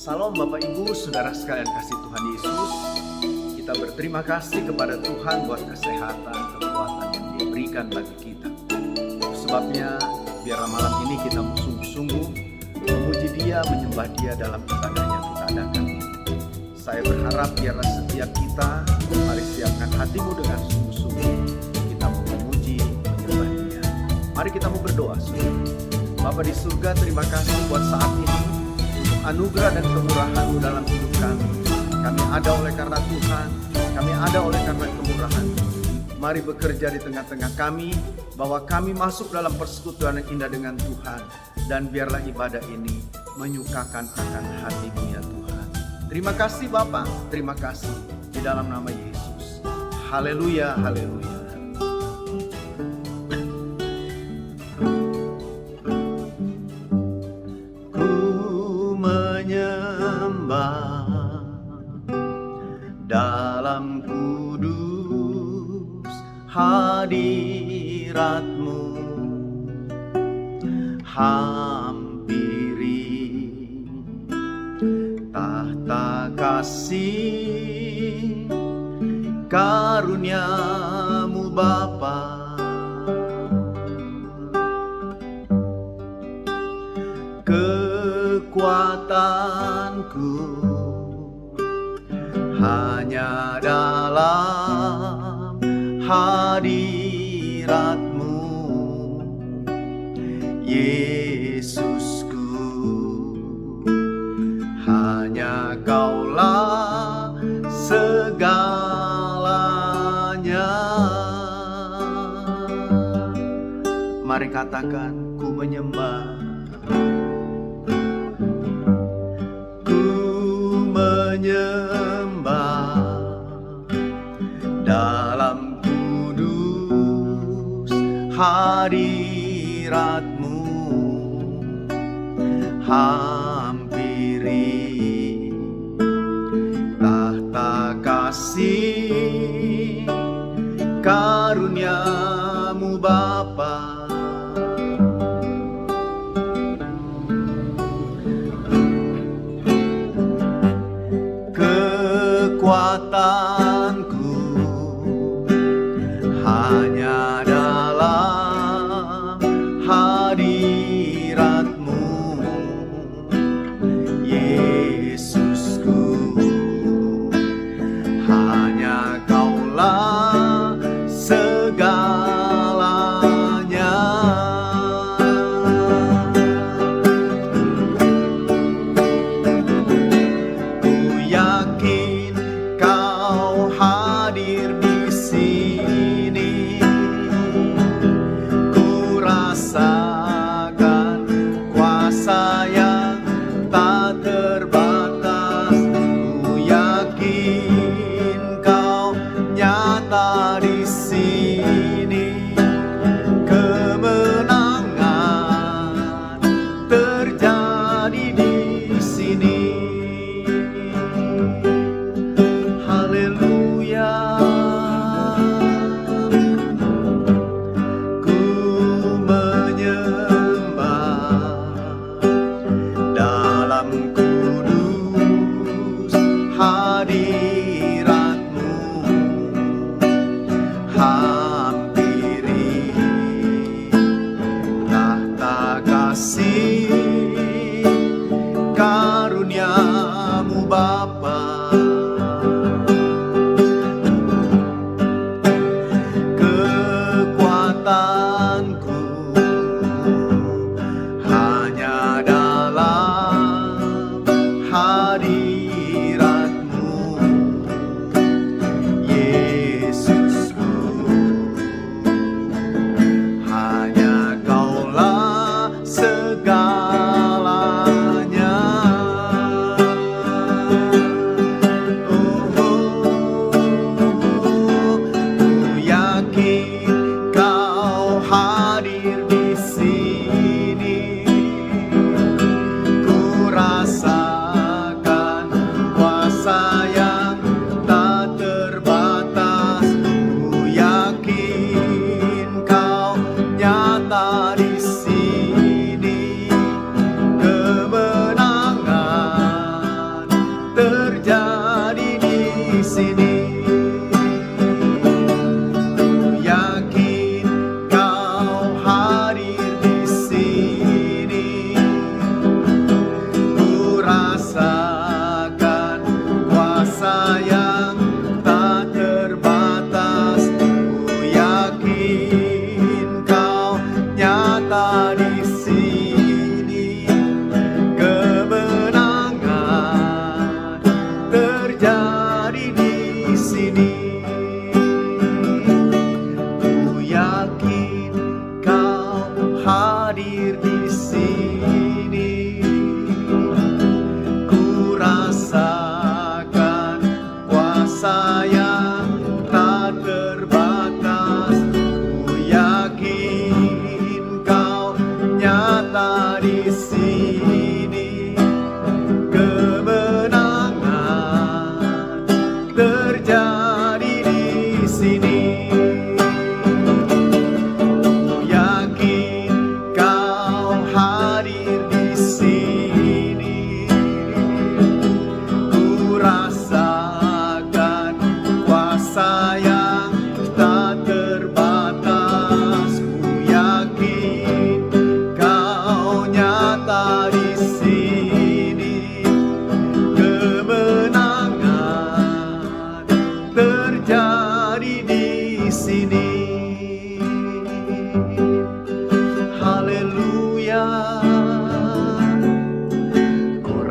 Salam Bapak Ibu, Saudara sekalian kasih Tuhan Yesus. Kita berterima kasih kepada Tuhan buat kesehatan, kekuatan yang Dia berikan bagi kita. Sebabnya, biarlah malam ini kita sungguh-sungguh memuji Dia, menyembah Dia dalam ibadah yang kita adakan. Saya berharap biarlah setiap kita, mari siapkan hatimu dengan sungguh-sungguh. Kita mau memuji, menyembah Dia. Mari kita mau berdoa, saudara. Bapa di surga, terima kasih buat saat ini, untuk anugerah dan kemurahan-Mu dalam hidup kami. Kami ada oleh karena Tuhan, kami ada oleh karena kemurahan-Mu. Mari bekerja di tengah-tengah kami, bahwa kami masuk dalam persekutuan yang indah dengan Tuhan. Dan biarlah ibadah ini menyukakan akan hati-Mu ya Tuhan. Terima kasih Bapa, terima kasih di dalam nama Yesus. Haleluya, haleluya. Dalam kudus hadirat-Mu, hampiri tahta kasih karunia-Mu Bapa. Kekuatanku hanya dalam hadirat-Mu, Yesusku. Hanya Kaulah segalanya. Mari katakan, ku menyembah, dalam kudus hadirat-Mu, hampiri tahta kasih karunia-Mu Bapa. Kekuatanku hanya dalam hadirat-Mu, Yesusku. Hanya Kaulah segalanya. Ku yakin Kau hadir di sini. Ku rasakan kuasa yang tak terbatas. Ku yakin Kau nyata di sini. Kemenangan terjadi di sini. Haleluya. Ku menyembah dalam kudus hadirat-Mu, hampiri tahta kasih karunia-Mu Bapa. Kekuatanku hanya dalam hadirat-Mu, Yesusku. Hanya Kaulah segalanya. Ku yakin Kau hadir di sini. Ku rasakan kuasa yang tak terbatas. Ku yakin Kau nyata di sini. Kemenangan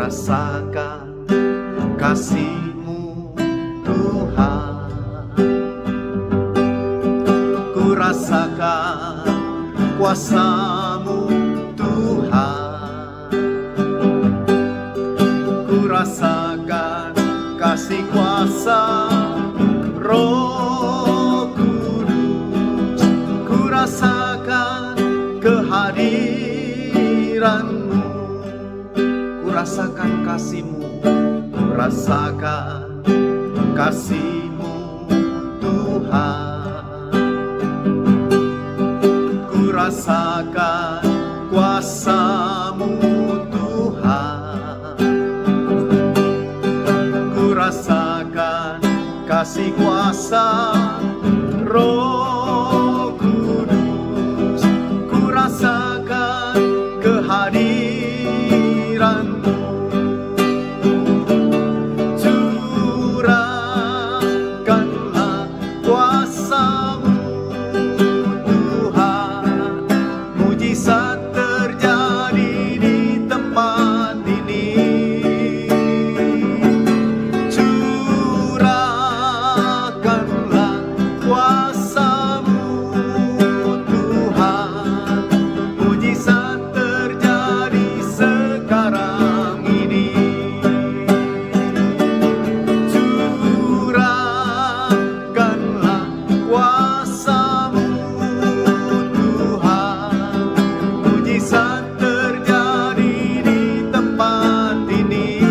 rasakan kasih-Mu Tuhan, ku rasakan kuasa-Mu Tuhan, ku rasakan kasih kuasa Roh Kudus, ku rasakan kehadiran-Mu, ku rasakan kasih-Mu, ku rasakan kasih-Mu Tuhan, ku rasakan kuasa-Mu Tuhan, ku rasakan kasih kuasa Roh Kudus, ku rasakan kehadiran-Mu. Curahkanlah kuasa-Mu Tuhan, mujizat terjadi di tempat ini. Curahkanlah kuasa-Mu Tuhan, mujizat terjadi sekarang ini. Curahkanlah kuasa-Mu Tuhan, mujizat terjadi di tempat ini.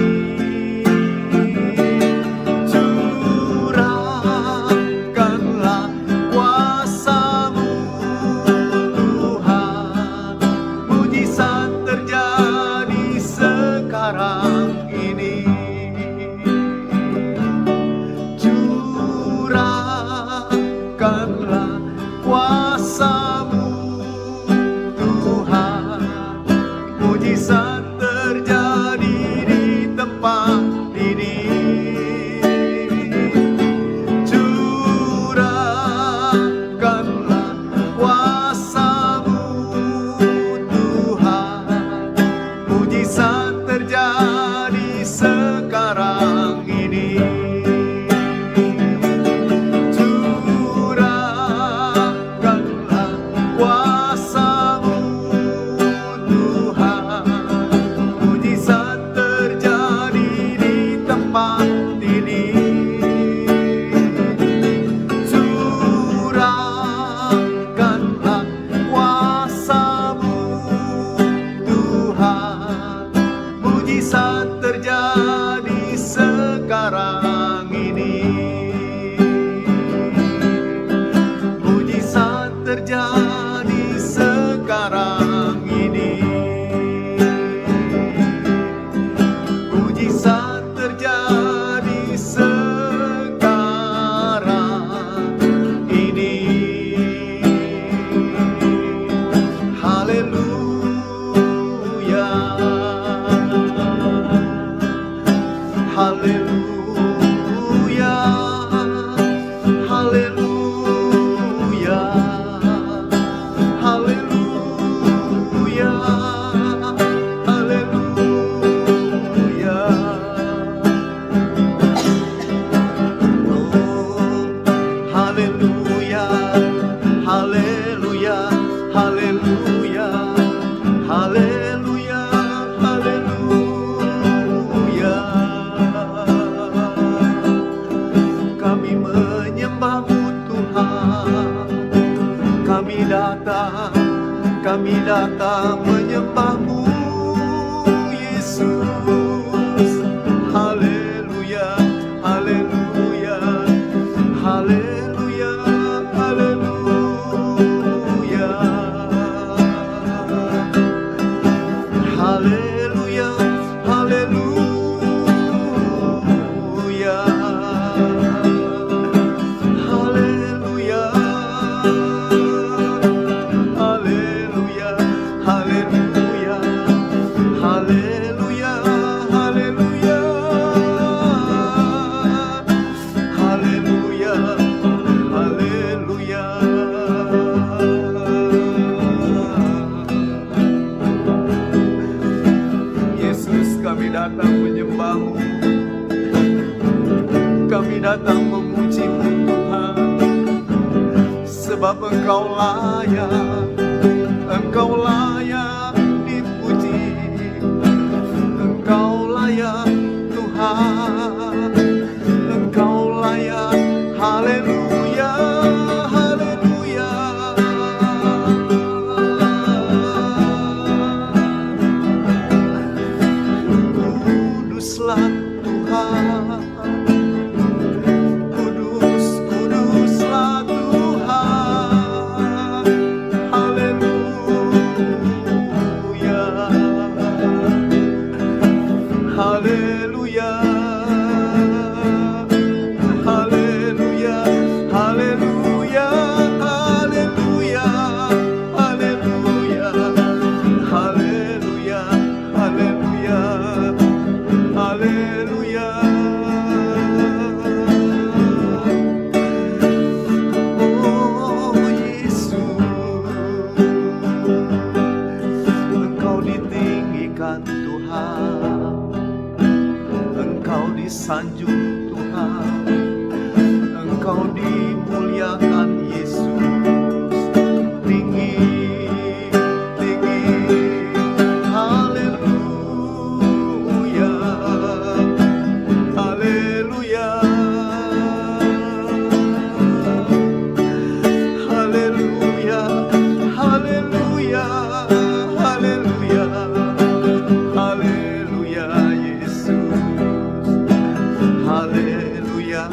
Curahkanlah kuasa-Mu Tuhan, mujizat terjadi sekarang ini. Curahkanlah kuasa-Mu Tuhan, mujizat terjadi di tempat ini. Curahkanlah kuasa-Mu Tuhan, mujizat terjadi sekarang ini. Curahkanlah kuasa-Mu Tuhan, mujizat terjadi di tempat ini. Curahkanlah kuasa-Mu Tuhan, mujizat terjadi sekarang ini. Mujizat terjadi sekarang ini. Mujizat terjadi sekarang ini. Haleluya, haleluya, haleluya, haleluya, haleluya. Oh, haleluya, haleluya, haleluya, haleluya, haleluya. Kami menyembah-Mu Tuhan, kami datang menyembah-Mu Yesus. Haleluya, haleluya, haleluya, haleluya, haleluya, haleluya, haleluya, haleluya, haleluya, haleluya. datang menyembah-Mu, kami datang memuji-Mu Tuhan, sebab Engkau layak dipuji, Engkau layak Tuhan, Engkau layak. Haleluya, haleluya. Kuduslah Tuhan, kudus, kuduslah Tuhan. Haleluya, haleluya. Haleluya, haleluya, haleluya, haleluya, haleluya, haleluya, haleluya. Oh Yesus, Engkau ditinggikan Tuhan, Engkau disanjung Tuhan, Engkau dimuliakan Yesus, tinggi, tinggi. Haleluya, haleluya, haleluya, haleluya, haleluya, haleluya Yesus, haleluya.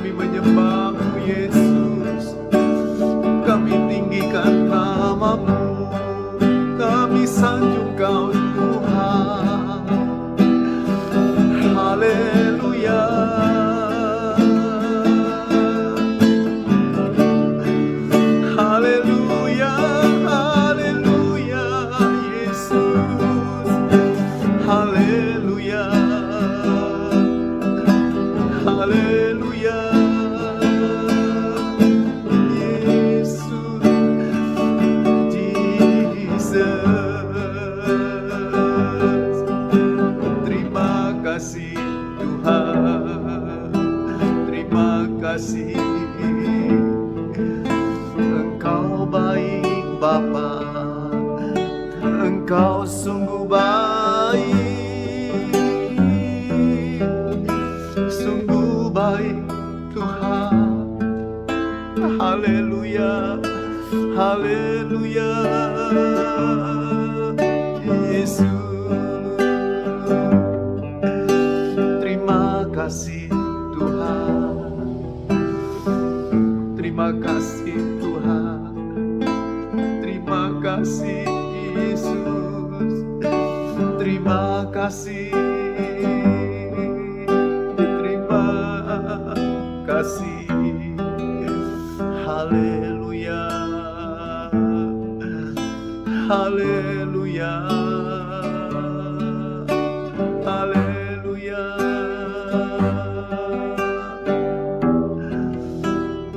Kami menyembah-Mu Yesus, kami tinggikan nama-Mu, kami sanjung Kau Tuhan. Haleluya, haleluya, haleluya Yesus, haleluya, haleluya Yesus, Jesus. Terima kasih Tuhan, terima kasih. Engkau baik Bapa, Engkau sungguh baik, sungguh baik Tuhan. Haleluya, haleluya Yesus. Terima kasih Tuhan, terima kasih Tuhan, terima kasih Yesus, terima kasih, terima kasih. Haleluya, haleluya, haleluya.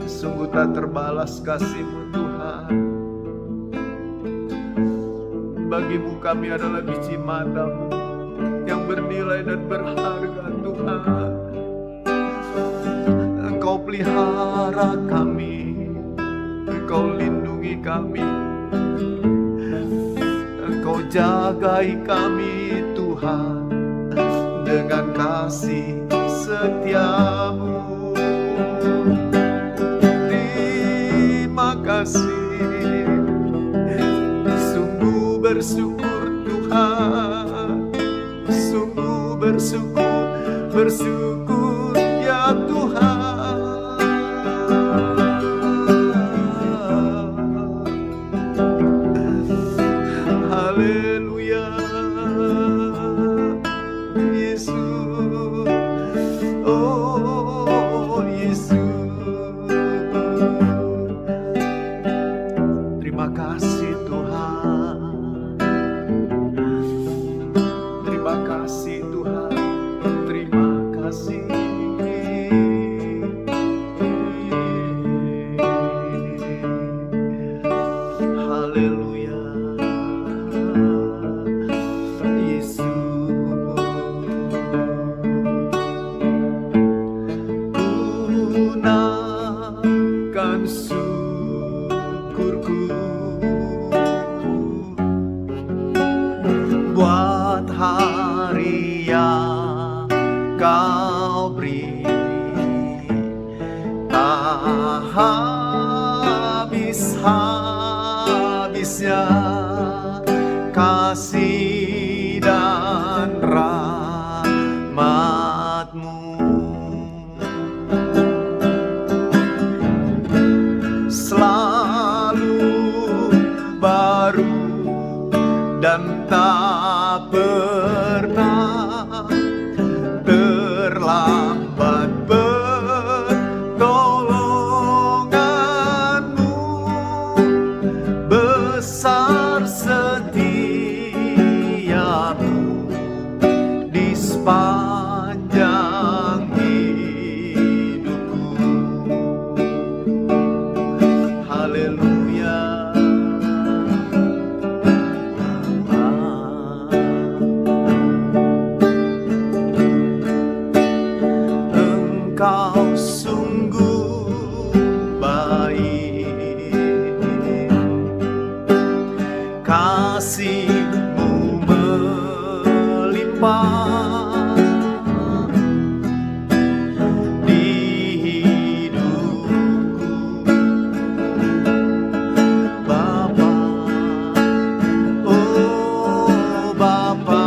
Sungguh tak terbalas kasih-Mu Tuhan. Bagi-Mu kami adalah biji mata-Mu yang bernilai dan berharga Tuhan. Engkau pelihara kami, Engkau lindungi kami, Engkau jagai kami Tuhan dengan kasih setia-Mu. Terima kasih, sungguh bersyukur Tuhan, sungguh bersyukur, bersyukur ya Tuhan. Haleluya Yesus, oh Yesus. Terima kasih Tuhan, terima kasih Tuhan, terima kasih. Haleluya Yesus. Gunakan syukurku buat hari yang Kau beri, tak habis-habisnya kasih dan rahmat-Mu. Selalu baru dan tak pernah terlambat pertolongan-Mu. Besar setia-Mu di sepanjang hidupku. Haleluya, Engkau sungguh baik, kasih-Mu melimpah di hidupku. Bapa, oh Bapa,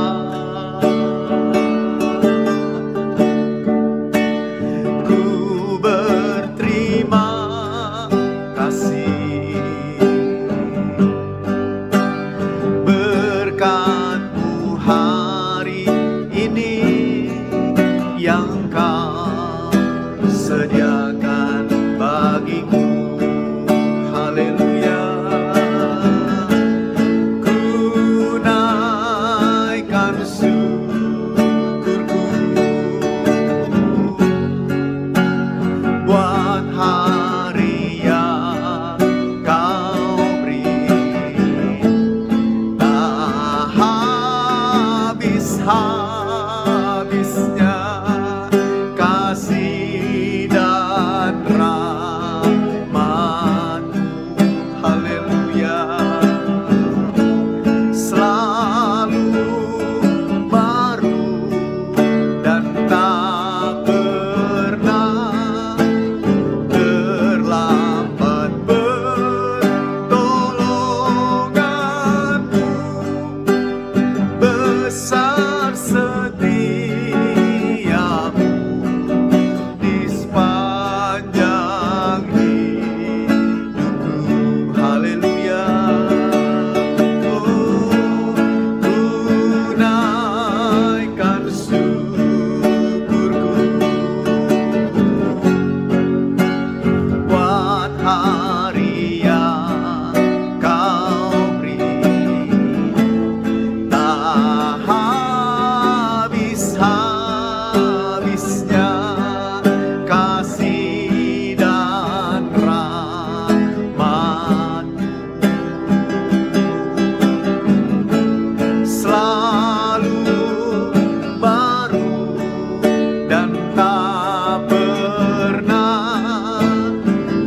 ku syukurku buat hari yang kau beri, tak habis-habisnya kasih dan rahmat-Mu. Haleluya, selalu baru dan tak pernah terlambat pertolongan-Mu. Besar setiamu di sepanjang hidupku. Haleluya. Oh, tunaikan syukurku buat hari yang kau beri, tak habis-habisnya kasih dan rahmat-Mu. Selalu baru dan tak pernah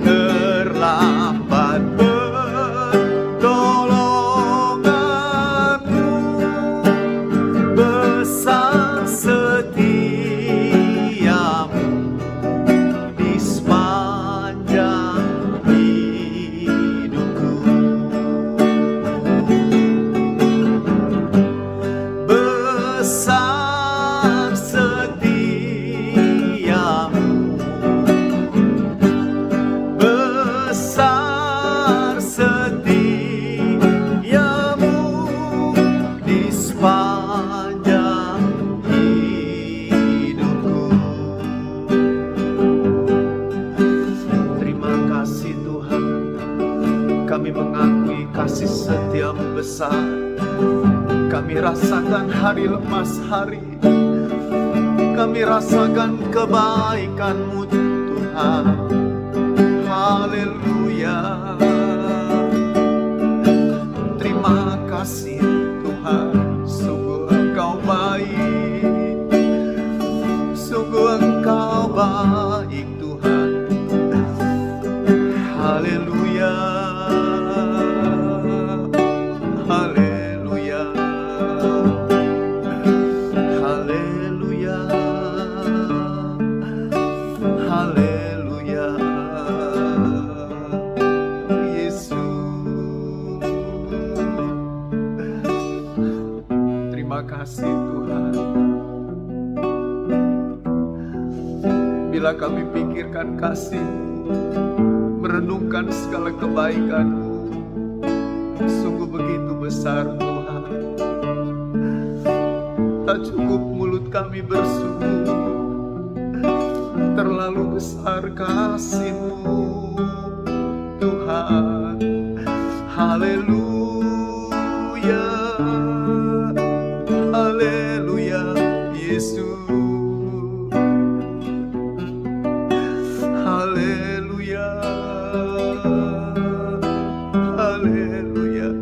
terlambat pertolongan-Mu. Besar setiamu di sepanjang hidupku. Besar setiamu, besar setiamu di sepanjang hidupku. Terima kasih Tuhan, kami mengakui kasih setia-Mu besar. Kami rasakan hari lemas hari, kami rasakan kebaikan-Mu Tuhan. Haleluya. Terima kasih Tuhan, sungguh Engkau baik, sungguh Engkau baik Tuhan. Haleluya. Haleluya. Haleluya. Haleluya. Yesus. Terima kasih Tuhan. Bila kami pikirkan kasih-Mu, merenungkan segala kebaikan-Mu, sungguh begitu besar Tuhan. Tak cukup mulut kami bersyukur, terlalu besar kasih-Mu Tuhan. Haleluya. Haleluya Yesus. Haleluya. Haleluya.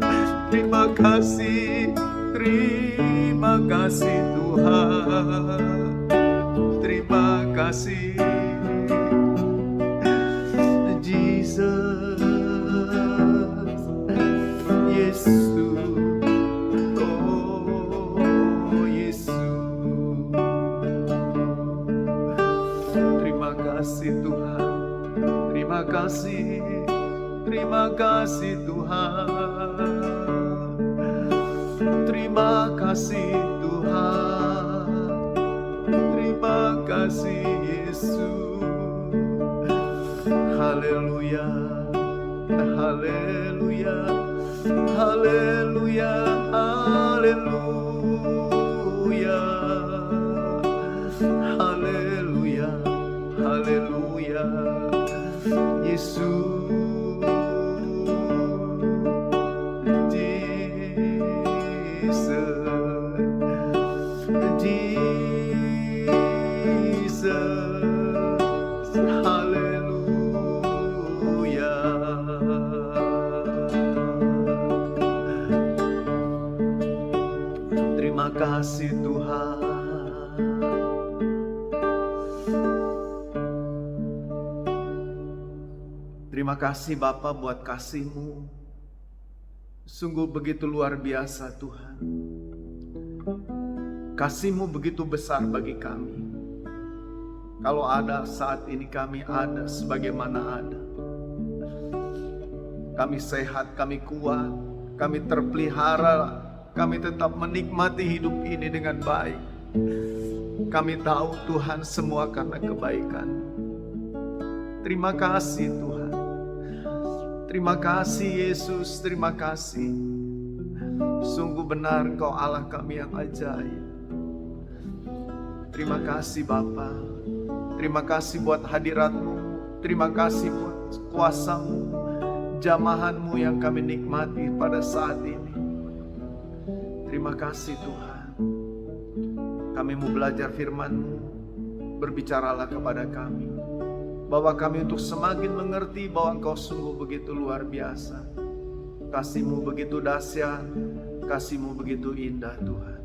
Terima kasih Tuhan. Terima kasih Jesus. Yesus. Oh Yesus. Terima kasih Tuhan. Terima kasih. Terima kasih Tuhan. Terima kasih Tuhan. Terima kasih Yesus. Haleluya. Haleluya. Haleluya. Haleluya. Haleluya. Haleluya. Yesus. Terima kasih Tuhan. Terima kasih Bapa buat kasih-Mu. Sungguh begitu luar biasa Tuhan. Kasih-Mu begitu besar bagi kami. Kalau ada saat ini kami ada sebagaimana ada. Kami sehat, kami kuat, kami terpelihara, kami tetap menikmati hidup ini dengan baik. Kami tahu Tuhan semua karena kebaikan. Terima kasih Tuhan. Terima kasih Yesus, terima kasih. Sungguh benar Engkau Allah kami yang ajaib. Terima kasih Bapa. Terima kasih buat hadirat-Mu. Terima kasih buat kuasa-Mu, jamahan-Mu yang kami nikmati pada saat ini. Terima kasih Tuhan. Kami mau belajar firman-Mu. Berbicaralah kepada kami. Bawa kami untuk semakin mengerti bahwa Engkau sungguh begitu luar biasa. Kasih-Mu begitu dahsyat, kasih-Mu begitu indah Tuhan.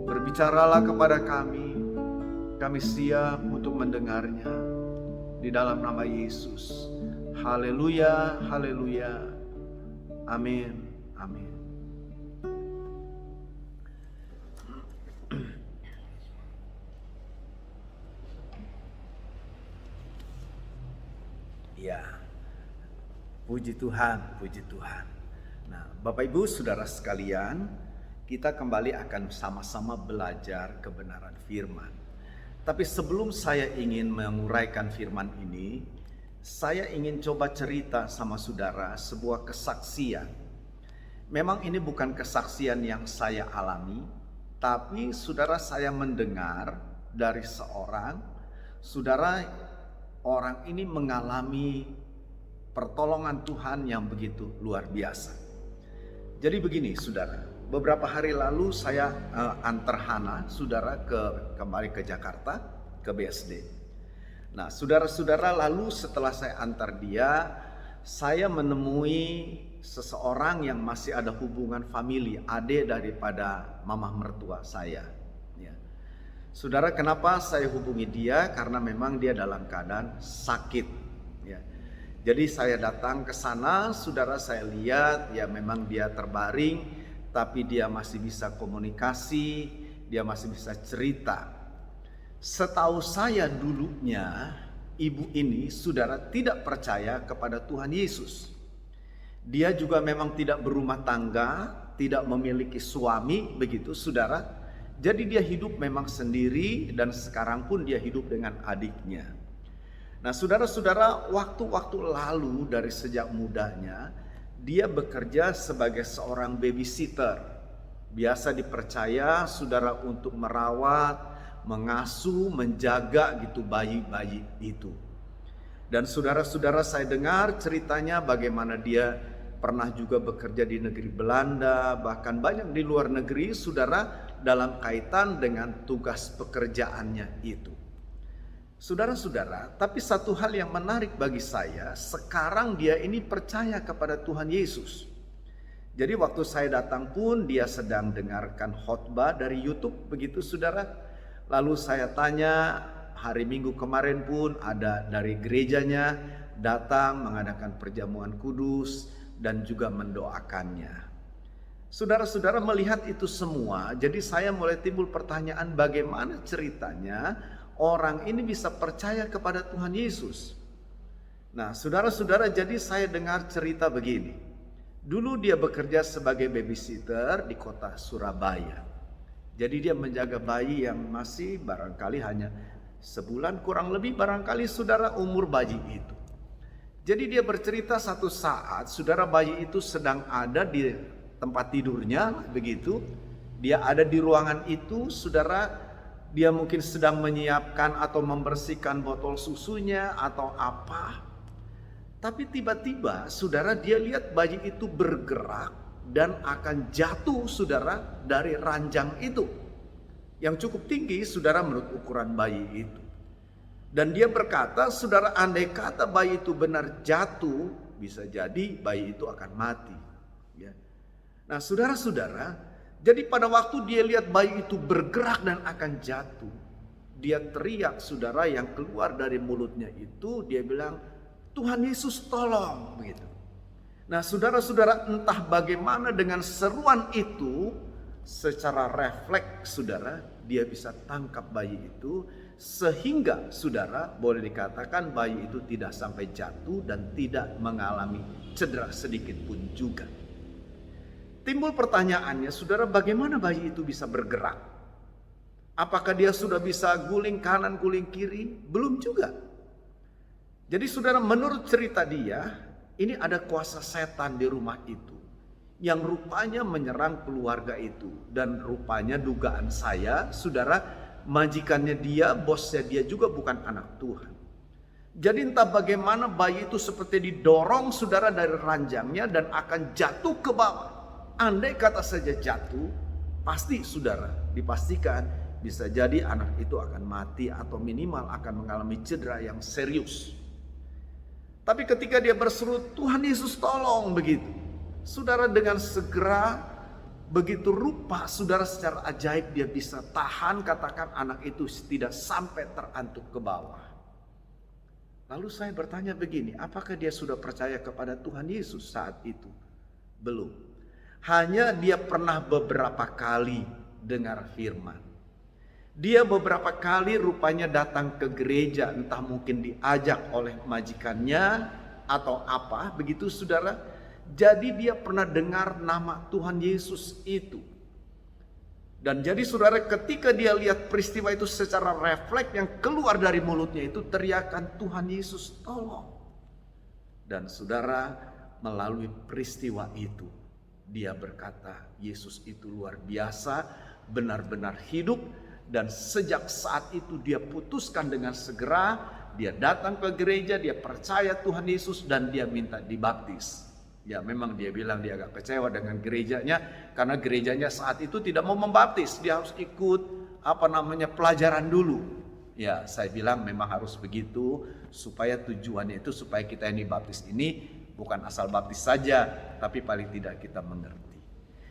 Berbicaralah kepada kami. Kami siap untuk mendengarnya. Di dalam nama Yesus. Haleluya, haleluya. Amin, amin. Ya, puji Tuhan, puji Tuhan. Nah, Bapak Ibu Saudara sekalian, kita kembali akan sama-sama belajar kebenaran firman. Tapi sebelum saya ingin menguraikan firman ini, saya ingin coba cerita sama saudara sebuah kesaksian. Memang ini bukan kesaksian yang saya alami, tapi saudara saya mendengar dari seorang saudara. Orang ini mengalami pertolongan Tuhan yang begitu luar biasa. Jadi begini saudara, beberapa hari lalu saya antar Hana saudara kembali ke Jakarta, ke BSD. Nah saudara-saudara, lalu setelah saya antar dia, saya menemui seseorang yang masih ada hubungan famili, adik daripada mama mertua saya. Saudara, kenapa saya hubungi dia? Karena memang dia dalam keadaan sakit. Ya. Jadi saya datang ke sana, saudara, saya lihat ya memang dia terbaring, tapi dia masih bisa komunikasi, dia masih bisa cerita. Setahu saya dulunya, ibu ini, saudara, tidak percaya kepada Tuhan Yesus. Dia juga memang tidak berumah tangga, tidak memiliki suami, begitu saudara. Jadi dia hidup memang sendiri dan sekarang pun dia hidup dengan adiknya. Nah saudara-saudara, waktu-waktu lalu dari sejak mudanya dia bekerja sebagai seorang babysitter. Biasa dipercaya saudara untuk merawat, mengasuh, menjaga gitu bayi-bayi itu. Dan saudara-saudara, saya dengar ceritanya bagaimana dia pernah juga bekerja di negeri Belanda, bahkan banyak di luar negeri saudara, dalam kaitan dengan tugas pekerjaannya itu. Saudara-saudara, tapi satu hal yang menarik bagi saya, sekarang dia ini percaya kepada Tuhan Yesus. Jadi waktu saya datang pun dia sedang dengarkan khotbah dari YouTube, begitu saudara. Lalu saya tanya, hari Minggu kemarin pun ada dari gerejanya datang mengadakan perjamuan kudus dan juga mendoakannya. Saudara-saudara, melihat itu semua, jadi saya mulai timbul pertanyaan, bagaimana ceritanya orang ini bisa percaya kepada Tuhan Yesus. Nah saudara-saudara, jadi saya dengar cerita begini. Dulu dia bekerja sebagai babysitter di kota Surabaya. Jadi dia menjaga bayi yang masih barangkali hanya sebulan kurang lebih, barangkali saudara, umur bayi itu. Jadi dia bercerita satu saat saudara, bayi itu sedang ada di tempat tidurnya, begitu. Dia ada di ruangan itu, saudara. Dia mungkin sedang menyiapkan atau membersihkan botol susunya atau apa. Tapi tiba-tiba, saudara, dia lihat bayi itu bergerak dan akan jatuh, saudara, dari ranjang itu. Yang cukup tinggi, saudara, menurut ukuran bayi itu. Dan dia berkata, saudara, andai kata bayi itu benar jatuh, bisa jadi bayi itu akan mati. Ya. Nah saudara-saudara, Jadi pada waktu dia lihat bayi itu bergerak dan akan jatuh, dia teriak, saudara, yang keluar dari mulutnya itu, dia bilang, Tuhan Yesus tolong, begitu. Nah, saudara-saudara, entah bagaimana dengan seruan itu, secara refleks, saudara, dia bisa tangkap bayi itu, sehingga, saudara, boleh dikatakan bayi itu tidak sampai jatuh dan tidak mengalami cedera sedikit pun juga. Timbul pertanyaannya, saudara, bagaimana bayi itu bisa bergerak? Apakah dia sudah bisa guling kanan, guling kiri? Belum juga. Jadi saudara, menurut cerita dia, ini ada kuasa setan di rumah itu yang rupanya menyerang keluarga itu. Dan rupanya dugaan saya, saudara, majikannya dia, bosnya dia juga bukan anak Tuhan. Jadi entah bagaimana bayi itu seperti didorong, saudara, dari ranjangnya dan akan jatuh ke bawah. Andai kata saja jatuh, pasti, saudara, dipastikan bisa jadi anak itu akan mati atau minimal akan mengalami cedera yang serius. Tapi ketika dia berseru, Tuhan Yesus tolong, begitu, saudara, dengan segera begitu rupa, saudara, secara ajaib dia bisa tahan, katakan anak itu tidak sampai terantuk ke bawah. Lalu saya bertanya begini, apakah dia sudah percaya kepada Tuhan Yesus saat itu? Belum. Hanya dia pernah beberapa kali dengar firman. Dia beberapa kali rupanya datang ke gereja, entah mungkin diajak oleh majikannya atau apa, begitu, saudara. Jadi dia pernah dengar nama Tuhan Yesus itu. Dan jadi, saudara, ketika dia lihat peristiwa itu secara refleks, yang keluar dari mulutnya itu teriakan, Tuhan Yesus tolong. Dan saudara, melalui peristiwa itu, dia berkata, Yesus itu luar biasa, benar-benar hidup. Dan sejak saat itu dia putuskan dengan segera, dia datang ke gereja, dia percaya Tuhan Yesus dan dia minta dibaptis. Ya, memang dia bilang dia agak kecewa dengan gerejanya, karena gerejanya saat itu tidak mau membaptis. Dia harus ikut pelajaran dulu. Ya, saya bilang memang harus begitu, supaya tujuannya itu supaya kita yang dibaptis ini bukan asal baptis saja, tapi paling tidak kita mengerti.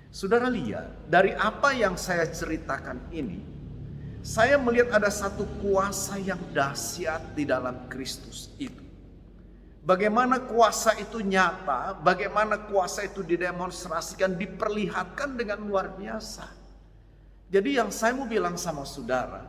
Saudara lihat, dari apa yang saya ceritakan ini, saya melihat ada satu kuasa yang dahsyat di dalam Kristus itu. Bagaimana kuasa itu nyata, bagaimana kuasa itu didemonstrasikan, diperlihatkan dengan luar biasa. Jadi yang saya mau bilang sama saudara,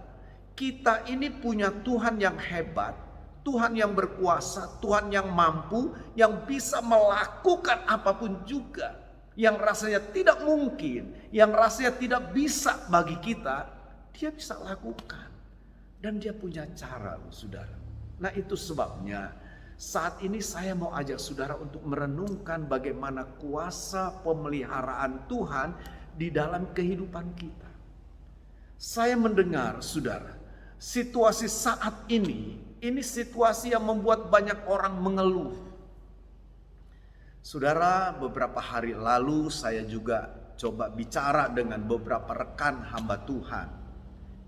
kita ini punya Tuhan yang hebat, Tuhan yang berkuasa, Tuhan yang mampu, yang bisa melakukan apapun juga. Yang rasanya tidak mungkin, yang rasanya tidak bisa bagi kita, dia bisa lakukan. Dan dia punya cara, saudara. Nah, itu sebabnya saat ini saya mau ajak saudara untuk merenungkan bagaimana kuasa pemeliharaan Tuhan di dalam kehidupan kita. Saya mendengar, saudara, situasi saat ini situasi yang membuat banyak orang mengeluh. Saudara, beberapa hari lalu saya juga coba bicara dengan beberapa rekan hamba Tuhan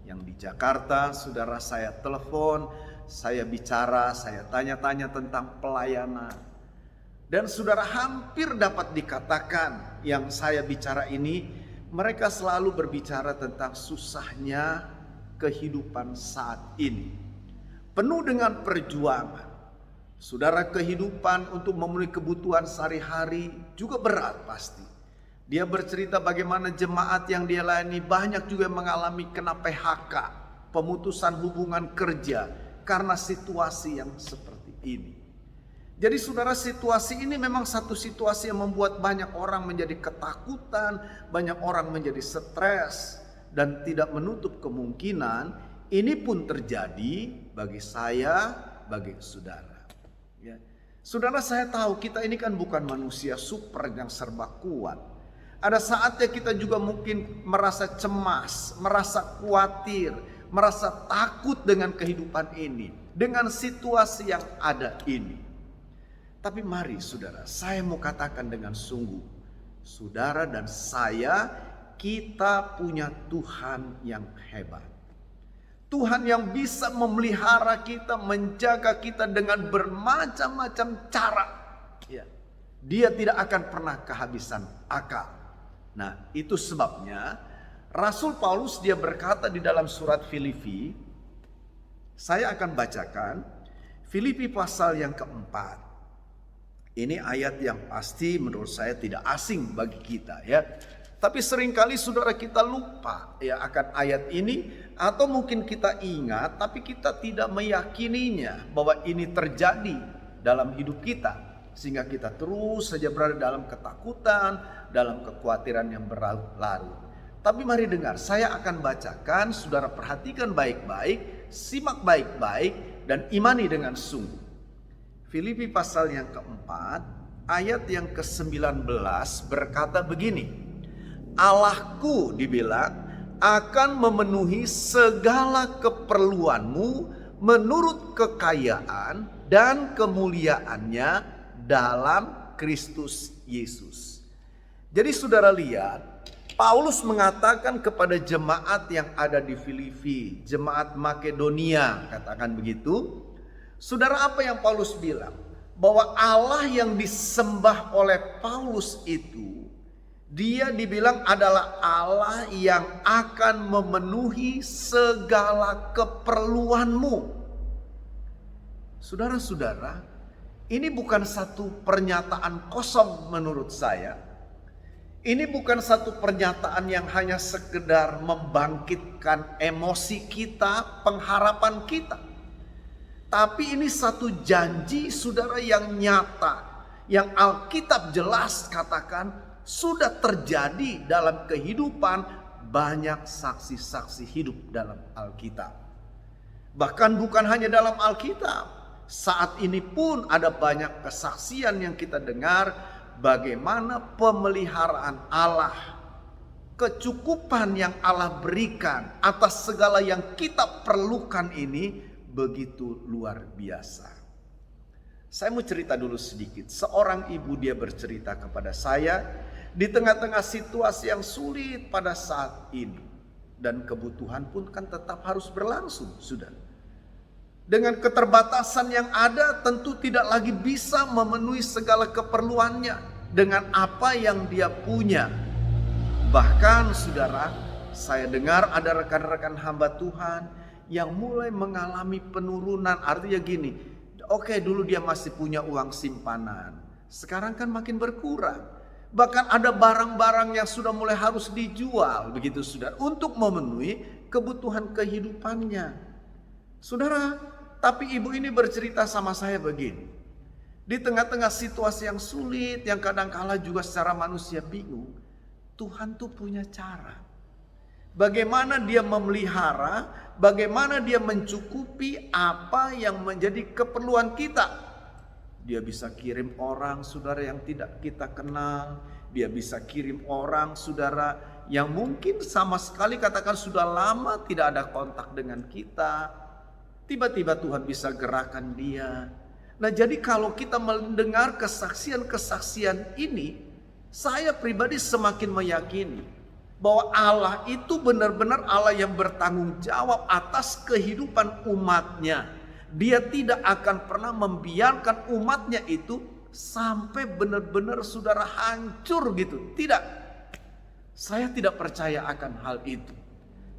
yang di Jakarta. Saudara, saya telepon, saya bicara, saya tanya-tanya tentang pelayanan. Dan saudara, hampir dapat dikatakan yang saya bicara ini, mereka selalu berbicara tentang susahnya kehidupan saat ini. Penuh dengan perjuangan. Saudara, kehidupan untuk memenuhi kebutuhan sehari-hari juga berat pasti. Dia bercerita bagaimana jemaat yang dia layani banyak juga mengalami kena PHK, pemutusan hubungan kerja karena situasi yang seperti ini. Jadi saudara, situasi ini memang satu situasi yang membuat banyak orang menjadi ketakutan, banyak orang menjadi stres, dan tidak menutup kemungkinan ini pun terjadi bagi saya, bagi saudara. Ya. Saudara, saya tahu kita ini kan bukan manusia super yang serba kuat. Ada saatnya kita juga mungkin merasa cemas, merasa khawatir, merasa takut dengan kehidupan ini, dengan situasi yang ada ini. Tapi mari saudara, saya mau katakan dengan sungguh, saudara dan saya, kita punya Tuhan yang hebat. Tuhan yang bisa memelihara kita, menjaga kita dengan bermacam-macam cara. Ya. Dia tidak akan pernah kehabisan akal. Nah, itu sebabnya Rasul Paulus dia berkata di dalam surat Filipi, saya akan bacakan Filipi pasal yang keempat. Ini ayat yang pasti menurut saya tidak asing bagi kita ya. Tapi seringkali saudara kita lupa ya akan ayat ini, atau mungkin kita ingat tapi kita tidak meyakininya bahwa ini terjadi dalam hidup kita. Sehingga kita terus saja berada dalam ketakutan, dalam kekhawatiran yang berlarut-larut. Tapi mari dengar, saya akan bacakan, saudara perhatikan baik-baik, simak baik-baik, dan imani dengan sungguh. Filipi pasal yang keempat, ayat yang ke-19 berkata begini, Allahku dibilang akan memenuhi segala keperluanmu menurut kekayaan dan kemuliaannya dalam Kristus Yesus. Jadi saudara lihat, Paulus mengatakan kepada jemaat yang ada di Filipi, jemaat Makedonia, katakan begitu. Saudara, apa yang Paulus bilang? Bahwa Allah yang disembah oleh Paulus itu, dia dibilang adalah Allah yang akan memenuhi segala keperluanmu. Saudara-saudara, ini bukan satu pernyataan kosong menurut saya. Ini bukan satu pernyataan yang hanya sekedar membangkitkan emosi kita, pengharapan kita. Tapi ini satu janji saudara yang nyata, yang Alkitab jelas katakan sudah terjadi dalam kehidupan banyak saksi-saksi hidup dalam Alkitab. Bahkan bukan hanya dalam Alkitab, saat ini pun ada banyak kesaksian yang kita dengar bagaimana pemeliharaan Allah, kecukupan yang Allah berikan atas segala yang kita perlukan ini begitu luar biasa. Saya mau cerita dulu sedikit. Seorang ibu dia bercerita kepada saya di tengah-tengah situasi yang sulit pada saat ini. Dan kebutuhan pun kan tetap harus berlangsung, sudah. Dengan keterbatasan yang ada tentu tidak lagi bisa memenuhi segala keperluannya dengan apa yang dia punya. Bahkan saudara, saya dengar ada rekan-rekan hamba Tuhan yang mulai mengalami penurunan. Artinya gini, oke, dulu dia masih punya uang simpanan, sekarang kan makin berkurang. Bahkan ada barang-barang yang sudah mulai harus dijual, begitu saudara, untuk memenuhi kebutuhan kehidupannya. Saudara, tapi ibu ini bercerita sama saya begini, di tengah-tengah situasi yang sulit, yang kadang-kala juga secara manusia bingung, Tuhan tuh punya cara. Bagaimana dia memelihara, bagaimana dia mencukupi apa yang menjadi keperluan kita. Dia bisa kirim orang saudara yang tidak kita kenal. Dia bisa kirim orang saudara yang mungkin sama sekali katakan sudah lama tidak ada kontak dengan kita. Tiba-tiba Tuhan bisa gerakan dia. Nah, jadi kalau kita mendengar kesaksian-kesaksian ini, saya pribadi semakin meyakini bahwa Allah itu benar-benar Allah yang bertanggung jawab atas kehidupan umatnya. Dia tidak akan pernah membiarkan umatnya itu sampai benar-benar saudara hancur gitu. Tidak. Saya tidak percaya akan hal itu.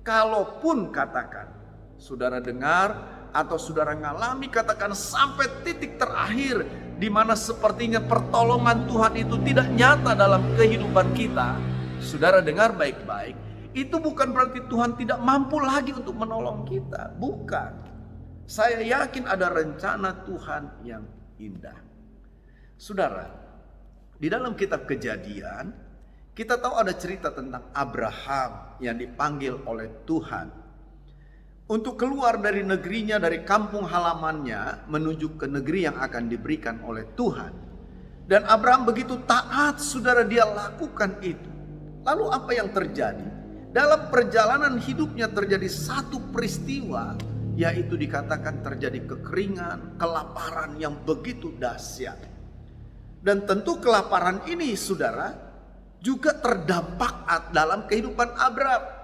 Kalaupun katakan saudara dengar atau saudara ngalami katakan sampai titik terakhir di mana sepertinya pertolongan Tuhan itu tidak nyata dalam kehidupan kita, saudara dengar baik-baik, itu bukan berarti Tuhan tidak mampu lagi untuk menolong kita. Bukan. Saya yakin ada rencana Tuhan yang indah. Saudara, di dalam kitab Kejadian, kita tahu ada cerita tentang Abraham yang dipanggil oleh Tuhan untuk keluar dari negerinya, dari kampung halamannya, menuju ke negeri yang akan diberikan oleh Tuhan. Dan Abraham begitu taat, saudara, dia lakukan itu. Lalu apa yang terjadi? Dalam perjalanan hidupnya terjadi satu peristiwa, yaitu dikatakan terjadi kekeringan, kelaparan yang begitu dahsyat. Dan tentu kelaparan ini, saudara, juga terdampak dalam kehidupan Abraham.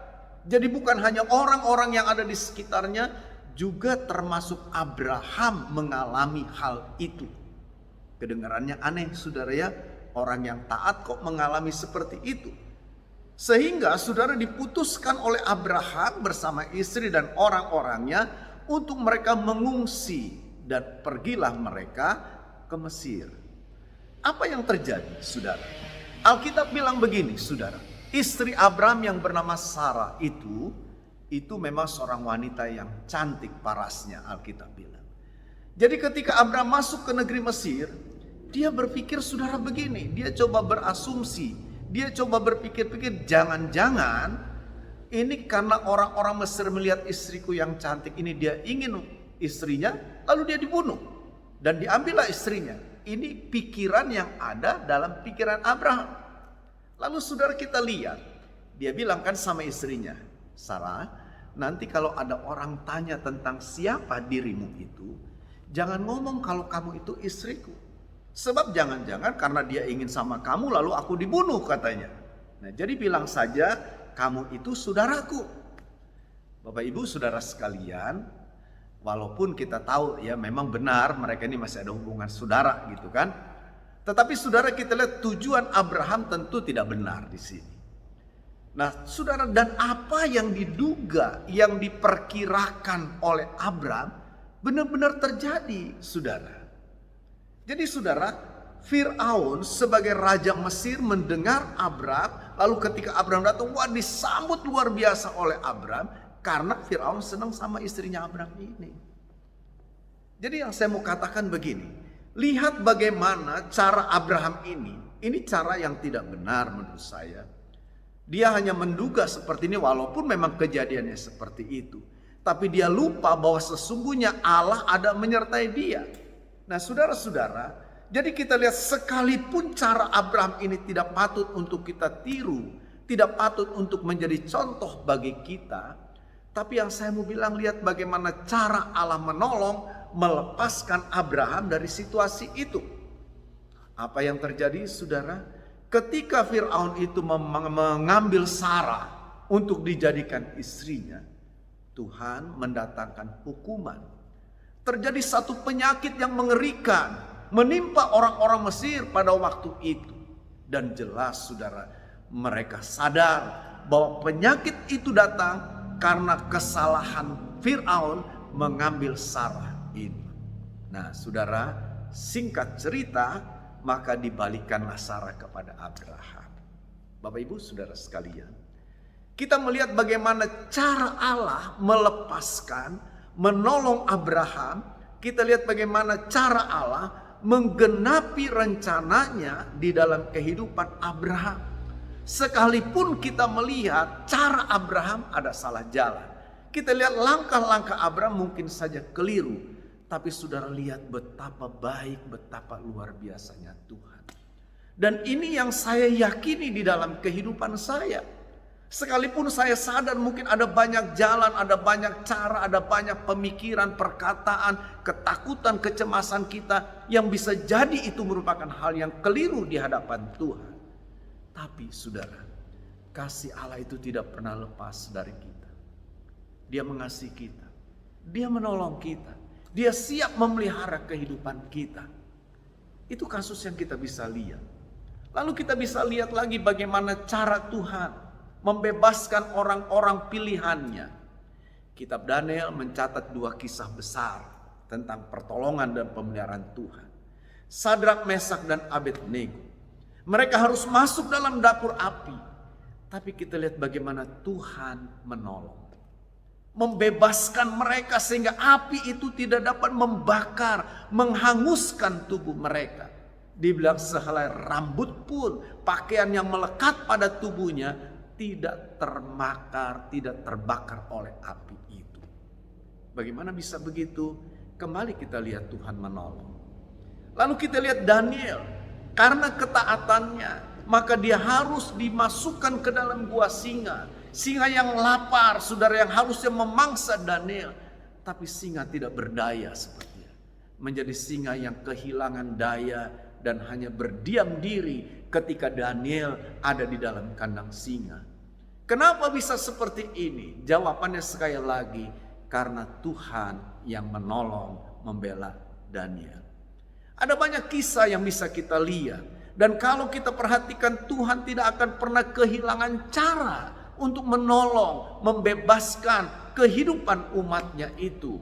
Jadi bukan hanya orang-orang yang ada di sekitarnya, juga termasuk Abraham mengalami hal itu. Kedengarannya aneh, saudara ya, orang yang taat kok mengalami seperti itu. Sehingga saudara diputuskan oleh Abraham bersama istri dan orang-orangnya untuk mereka mengungsi, dan pergilah mereka ke Mesir. Apa yang terjadi, saudara? Alkitab bilang begini, saudara. Istri Abraham yang bernama Sarah itu memang seorang wanita yang cantik parasnya, Alkitab bilang. Jadi ketika Abraham masuk ke negeri Mesir, dia berpikir saudara begini, dia coba berasumsi, dia coba berpikir-pikir, jangan-jangan ini karena orang-orang Mesir melihat istriku yang cantik ini, dia ingin istrinya, lalu dia dibunuh dan diambillah istrinya. Ini pikiran yang ada dalam pikiran Abraham. Lalu saudara kita lihat, dia bilang kan sama istrinya, Sarah, nanti kalau ada orang tanya tentang siapa dirimu itu, jangan ngomong kalau kamu itu istriku. Sebab jangan-jangan karena dia ingin sama kamu lalu aku dibunuh, katanya. Nah, jadi bilang saja kamu itu saudaraku. Bapak Ibu saudara sekalian, walaupun kita tahu ya memang benar mereka ini masih ada hubungan saudara gitu kan. Tetapi saudara kita lihat tujuan Abraham tentu tidak benar di sini. Nah saudara, dan apa yang diduga, yang diperkirakan oleh Abraham benar-benar terjadi, saudara. Jadi saudara, Fir'aun sebagai raja Mesir mendengar Abraham, lalu ketika Abraham datang, wah disambut luar biasa oleh Abraham, karena Fir'aun senang sama istrinya Abraham ini. Jadi yang saya mau katakan begini, lihat bagaimana cara Abraham ini cara yang tidak benar menurut saya. Dia hanya menduga seperti ini walaupun memang kejadiannya seperti itu. Tapi dia lupa bahwa sesungguhnya Allah ada menyertai dia. Nah saudara-saudara, jadi kita lihat sekalipun cara Abraham ini tidak patut untuk kita tiru, tidak patut untuk menjadi contoh bagi kita. Tapi yang saya mau bilang, lihat bagaimana cara Allah menolong, melepaskan Abraham dari situasi itu. Apa yang terjadi saudara? Ketika Fir'aun itu mengambil Sarah untuk dijadikan istrinya, Tuhan mendatangkan hukuman. Terjadi satu penyakit yang mengerikan menimpa orang-orang Mesir pada waktu itu. Dan jelas saudara, mereka sadar bahwa penyakit itu datang karena kesalahan Fir'aun mengambil Sarah ini. Nah saudara, singkat cerita, maka dibalikanlah Sarah kepada Abraham. Bapak Ibu saudara sekalian, kita melihat bagaimana cara Allah melepaskan, menolong Abraham. Kita lihat bagaimana cara Allah menggenapi rencananya di dalam kehidupan Abraham. Sekalipun kita melihat cara Abraham ada salah jalan, kita lihat langkah-langkah Abraham mungkin saja keliru, tapi saudara lihat betapa baik, betapa luar biasanya Tuhan. Dan ini yang saya yakini di dalam kehidupan saya. Sekalipun saya sadar mungkin ada banyak jalan, ada banyak cara, ada banyak pemikiran, perkataan, ketakutan, kecemasan kita yang bisa jadi itu merupakan hal yang keliru di hadapan Tuhan. Tapi saudara, kasih Allah itu tidak pernah lepas dari kita. Dia mengasihi kita, Dia menolong kita, Dia siap memelihara kehidupan kita. Itu kasus yang kita bisa lihat. Lalu kita bisa lihat lagi bagaimana cara Tuhan membebaskan orang-orang pilihannya. Kitab Daniel mencatat dua kisah besar tentang pertolongan dan pemeliharaan Tuhan. Sadrak, Mesak, dan Abednego. Mereka harus masuk dalam dapur api. Tapi kita lihat bagaimana Tuhan menolong. Membebaskan mereka sehingga api itu tidak dapat membakar, menghanguskan tubuh mereka. Dibilang sehelai rambut pun, pakaian yang melekat pada tubuhnya tidak termakar, tidak terbakar oleh api itu. Bagaimana bisa begitu? Kembali kita lihat Tuhan menolong. Lalu kita lihat Daniel, karena ketaatannya, maka dia harus dimasukkan ke dalam gua singa. Singa yang lapar, saudara, yang harusnya memangsa Daniel, tapi singa tidak berdaya sepertinya. Menjadi singa yang kehilangan daya dan hanya berdiam diri ketika Daniel ada di dalam kandang singa. Kenapa bisa seperti ini? Jawabannya sekali lagi, karena Tuhan yang menolong, membela Daniel. Ada banyak kisah yang bisa kita lihat. Dan kalau kita perhatikan, Tuhan tidak akan pernah kehilangan cara untuk menolong, membebaskan kehidupan umatnya itu.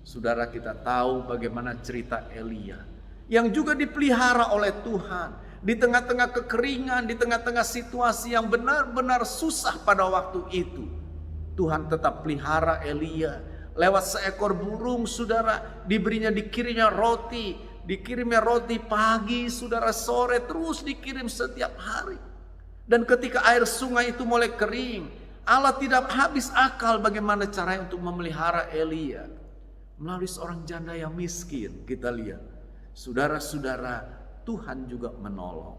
Saudara, kita tahu bagaimana cerita Elia yang juga dipelihara oleh Tuhan. Di tengah-tengah kekeringan, di tengah-tengah situasi yang benar-benar susah pada waktu itu, Tuhan tetap pelihara Elia. Lewat seekor burung, saudara, dikirimnya roti pagi, saudara, sore, terus dikirim setiap hari. Dan ketika air sungai itu mulai kering, Allah tidak habis akal bagaimana caranya untuk memelihara Elia. Melalui seorang janda yang miskin, kita lihat. Saudara-saudara, Tuhan juga menolong.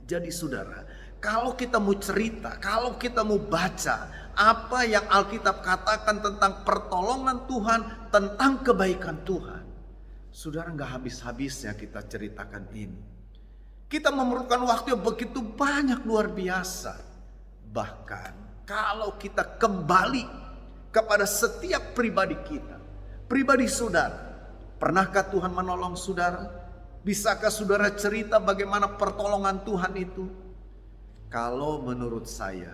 Jadi saudara, kalau kita mau cerita, kalau kita mau baca apa yang Alkitab katakan tentang pertolongan Tuhan, tentang kebaikan Tuhan, saudara, gak habis-habisnya kita ceritakan ini. Kita memerlukan waktu yang begitu banyak, luar biasa. Bahkan kalau kita kembali kepada setiap pribadi kita, pribadi saudara, pernahkah Tuhan menolong saudara? Bisakah saudara cerita bagaimana pertolongan Tuhan itu? Kalau menurut saya,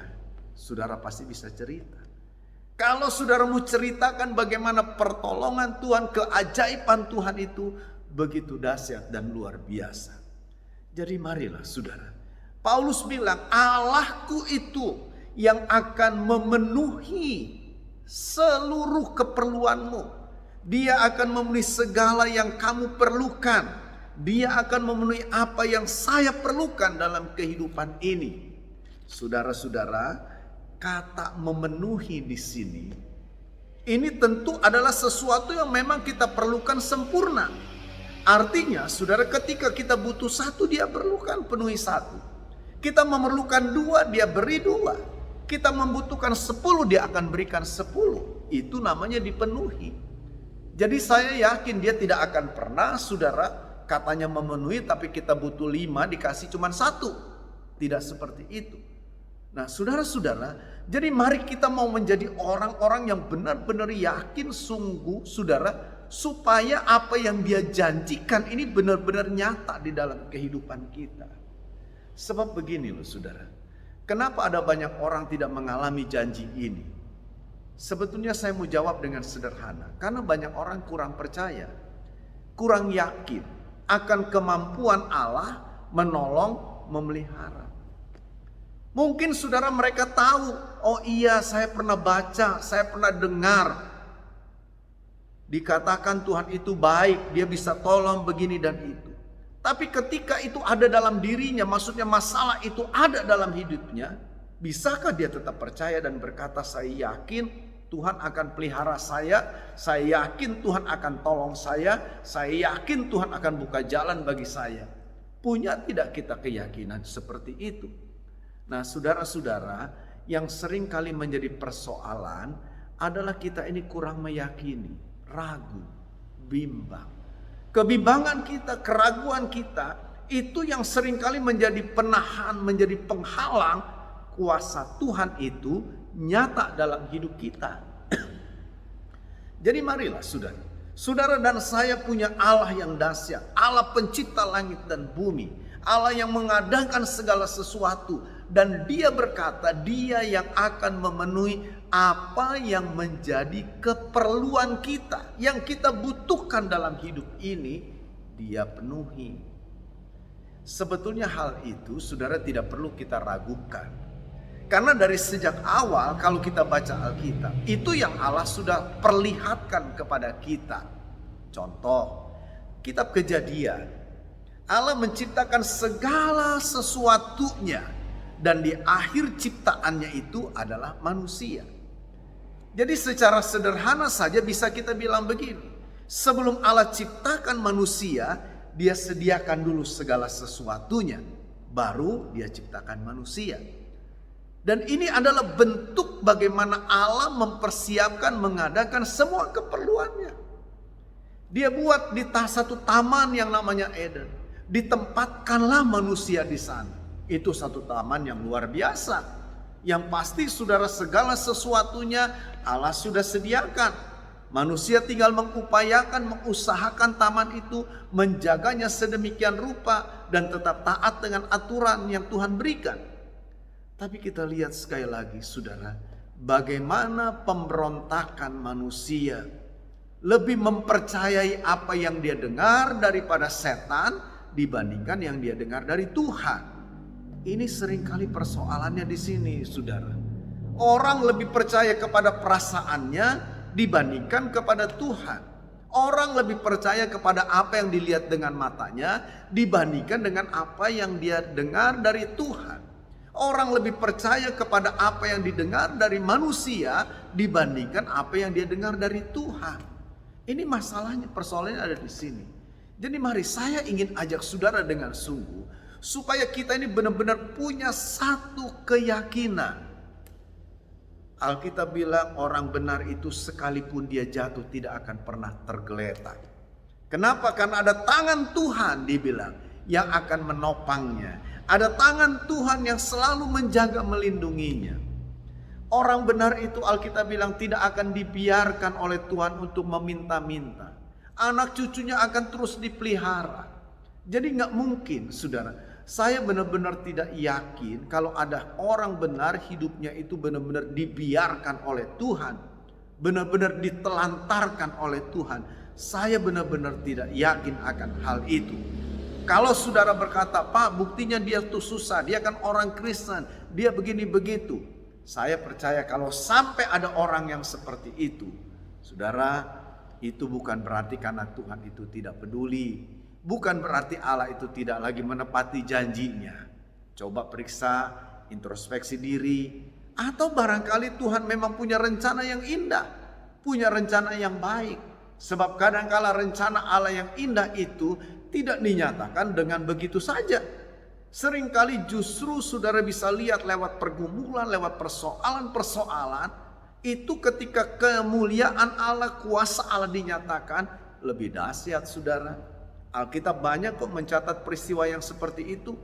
saudara pasti bisa cerita. Kalau saudara mau ceritakan bagaimana pertolongan Tuhan, keajaiban Tuhan itu begitu dahsyat dan luar biasa. Jadi marilah saudara. Paulus bilang, Allahku itu yang akan memenuhi seluruh keperluanmu. Dia akan memenuhi segala yang kamu perlukan. Dia akan memenuhi apa yang saya perlukan dalam kehidupan ini. Saudara-saudara, kata memenuhi di sini, ini tentu adalah sesuatu yang memang kita perlukan sempurna. Artinya, saudara, ketika kita butuh satu, dia perlukan penuhi satu. Kita memerlukan dua, dia beri dua. Kita membutuhkan 10, dia akan berikan 10. Itu namanya dipenuhi. Jadi saya yakin dia tidak akan pernah, saudara, katanya memenuhi tapi kita butuh 5 dikasih cuma 1. Tidak seperti itu. Nah, saudara-saudara, jadi mari kita mau menjadi orang-orang yang benar-benar yakin sungguh, saudara, supaya apa yang dia janjikan ini benar-benar nyata di dalam kehidupan kita. Sebab begini loh saudara, kenapa ada banyak orang tidak mengalami janji ini? Sebetulnya saya mau jawab dengan sederhana, karena banyak orang kurang percaya, kurang yakin akan kemampuan Allah menolong, memelihara. Mungkin saudara mereka tahu, oh iya saya pernah baca, saya pernah dengar, dikatakan Tuhan itu baik, dia bisa tolong begini dan itu. Tapi ketika itu ada dalam dirinya, maksudnya masalah itu ada dalam hidupnya, bisakah dia tetap percaya dan berkata, saya yakin Tuhan akan pelihara saya yakin Tuhan akan tolong saya yakin Tuhan akan buka jalan bagi saya. Punya tidak kita keyakinan seperti itu? Nah, saudara-saudara, yang sering kali menjadi persoalan adalah kita ini kurang meyakini, ragu, bimbang. Kebimbangan kita, keraguan kita, itu yang sering kali menjadi penahan, menjadi penghalang kuasa Tuhan itu nyata dalam hidup kita. Jadi marilah saudara, saudara dan saya punya Allah yang dahsyat, Allah pencipta langit dan bumi, Allah yang mengadakan segala sesuatu, dan dia berkata dia yang akan memenuhi apa yang menjadi keperluan kita, yang kita butuhkan dalam hidup ini, dia penuhi. Sebetulnya hal itu saudara tidak perlu kita ragukan. Karena dari sejak awal kalau kita baca Alkitab, itu yang Allah sudah perlihatkan kepada kita. Contoh, kitab Kejadian. Allah menciptakan segala sesuatunya, dan di akhir ciptaannya itu adalah manusia. Jadi secara sederhana saja bisa kita bilang begini. Sebelum Allah ciptakan manusia, dia sediakan dulu segala sesuatunya, baru dia ciptakan manusia. Dan ini adalah bentuk bagaimana Allah mempersiapkan, mengadakan semua keperluannya. Dia buat di satu taman yang namanya Eden. Ditempatkanlah manusia di sana. Itu satu taman yang luar biasa. Yang pasti saudara, segala sesuatunya Allah sudah sediakan. Manusia tinggal mengupayakan, mengusahakan taman itu, menjaganya sedemikian rupa dan tetap taat dengan aturan yang Tuhan berikan. Tapi kita lihat sekali lagi saudara, bagaimana pemberontakan manusia lebih mempercayai apa yang dia dengar daripada setan dibandingkan yang dia dengar dari Tuhan. Ini seringkali persoalannya di sini saudara. Orang lebih percaya kepada perasaannya dibandingkan kepada Tuhan. Orang lebih percaya kepada apa yang dilihat dengan matanya dibandingkan dengan apa yang dia dengar dari Tuhan. Orang lebih percaya kepada apa yang didengar dari manusia dibandingkan apa yang dia dengar dari Tuhan. Ini masalahnya, persoalannya ada di sini. Jadi mari saya ingin ajak saudara dengan sungguh supaya kita ini benar-benar punya satu keyakinan. Alkitab bilang orang benar itu sekalipun dia jatuh tidak akan pernah tergeletak. Kenapa? Karena ada tangan Tuhan dibilang yang akan menopangnya. Ada tangan Tuhan yang selalu menjaga melindunginya. Orang benar itu Alkitab bilang tidak akan dibiarkan oleh Tuhan untuk meminta-minta. Anak cucunya akan terus dipelihara. Jadi gak mungkin saudara. Saya benar-benar tidak yakin kalau ada orang benar hidupnya itu benar-benar dibiarkan oleh Tuhan. Benar-benar ditelantarkan oleh Tuhan. Saya benar-benar tidak yakin akan hal itu. Kalau saudara berkata, Pak buktinya dia tuh susah, dia kan orang Kristen, dia begini begitu. Saya percaya kalau sampai ada orang yang seperti itu, saudara, itu bukan berarti karena Tuhan itu tidak peduli. Bukan berarti Allah itu tidak lagi menepati janjinya. Coba periksa, introspeksi diri. Atau barangkali Tuhan memang punya rencana yang indah. Punya rencana yang baik. Sebab kadang-kala rencana Allah yang indah itu tidak dinyatakan dengan begitu saja. Seringkali justru saudara bisa lihat lewat pergumulan, lewat persoalan-persoalan. Itu ketika kemuliaan Allah, kuasa Allah dinyatakan lebih dahsyat saudara. Alkitab banyak kok mencatat peristiwa yang seperti itu.